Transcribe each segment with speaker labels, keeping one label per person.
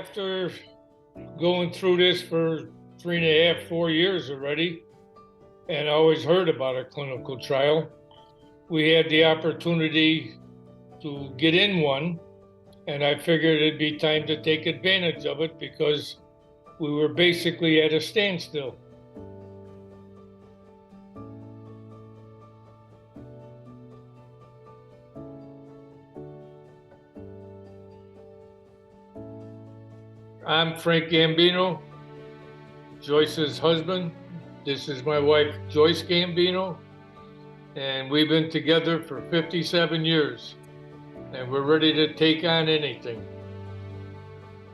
Speaker 1: After going through this for 3.5, 4 years already, and I always heard about a clinical trial, we had the opportunity to get in one, and I figured it'd be time to take advantage of it because we were basically at a standstill. I'm Frank Gambino, Joyce's husband. This is my wife, Joyce Gambino, and we've been together for 57 years, and we're ready to take on anything.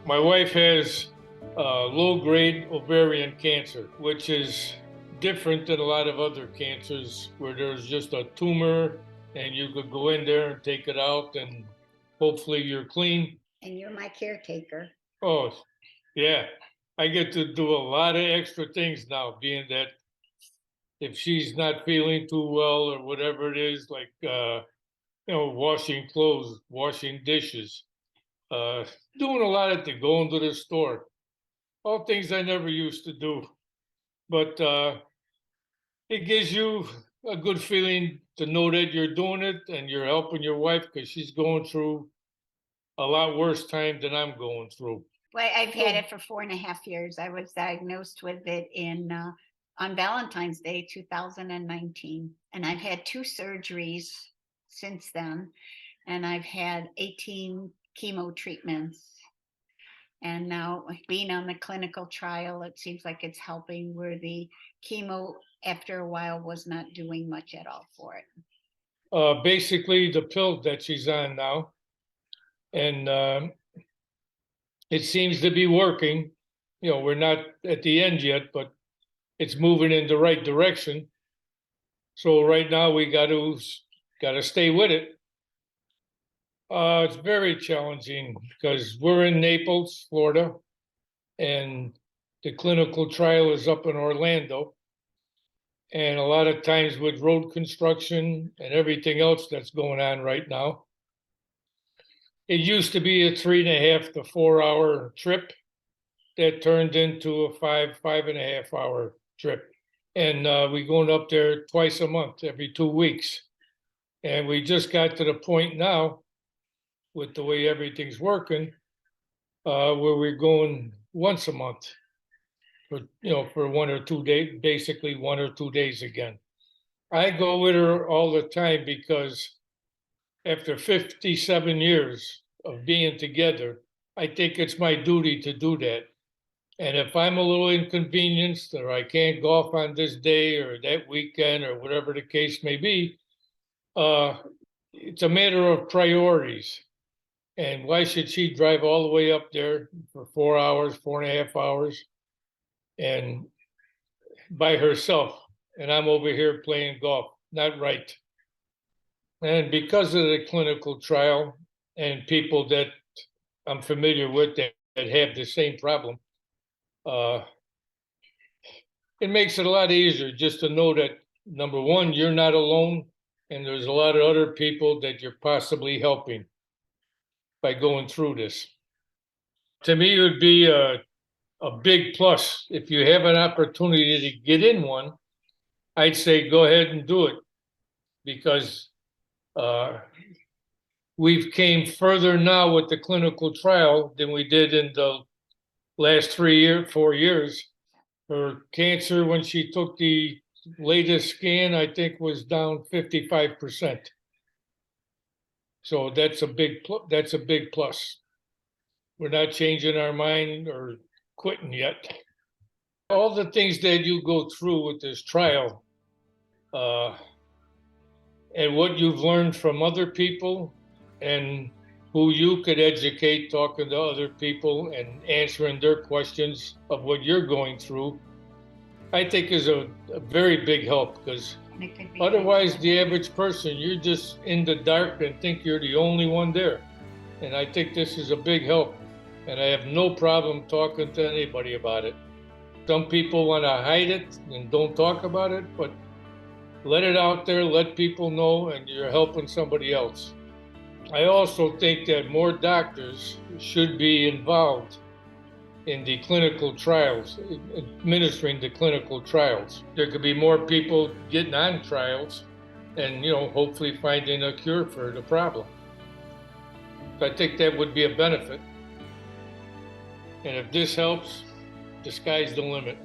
Speaker 1: My wife has low-grade ovarian cancer, which is different than a lot of other cancers where there's just a tumor and you could go in there and take it out and hopefully you're clean.
Speaker 2: And you're my caretaker.
Speaker 1: Oh, yeah. I get to do a lot of extra things now, being that if she's not feeling too well or whatever it is, like, washing clothes, washing dishes, doing a lot of things, going to the store, all things I never used to do. But it gives you a good feeling to know that you're doing it and you're helping your wife because she's going through a lot worse time than I'm going through.
Speaker 2: Well, I've had it for 4.5 years. I was diagnosed with it on Valentine's Day, 2019. And I've had 2 surgeries since then. And I've had 18 chemo treatments. And now being on the clinical trial, it seems like it's helping where the chemo after a while was not doing much at all for it.
Speaker 1: Basically, the pill that she's on now, and it seems to be working. We're not at the end yet, but it's moving in the right direction. So right now we got to stay with it. It's very challenging because we're in Naples, Florida, and the clinical trial is up in Orlando. And a lot of times with road construction and everything else that's going on right now, it used to be a 3.5 to 4 hour trip that turned into a 5.5 hour trip. And we're going up there twice a month, every 2 weeks. And we just got to the point now with the way everything's working, where we're going once a month for 1 or 2 days, basically 1 or 2 days again. I go with her all the time because after 57 years of being together, I think it's my duty to do that. And if I'm a little inconvenienced or I can't golf on this day or that weekend or whatever the case may be, it's a matter of priorities. And why should she drive all the way up there for 4 hours, 4.5 hours, and by herself? And I'm over here playing golf. Not right. And because of the clinical trial and people that I'm familiar with that have the same problem, it makes it a lot easier just to know that, number one, you're not alone, and there's a lot of other people that you're possibly helping by going through this. To me, it would be a big plus. If you have an opportunity to get in one, I'd say go ahead and do it, because we've came further now with the clinical trial than we did in the last 4 years. Her cancer, when she took the latest scan, I think was down 55%. So that's a big plus. We're not changing our mind or quitting yet. All the things that you go through with this trial, and what you've learned from other people and who you could educate, talking to other people and answering their questions of what you're going through, I think is a very big help, because otherwise the average person, you're just in the dark and think you're the only one there. And I think this is a big help, and I have no problem talking to anybody about it. Some people want to hide it and don't talk about it, but let it out there, let people know, and you're helping somebody else. I also think that more doctors should be involved in the clinical trials, administering the clinical trials. There could be more people getting on trials and, hopefully finding a cure for the problem. So I think that would be a benefit. And if this helps, the sky's the limit.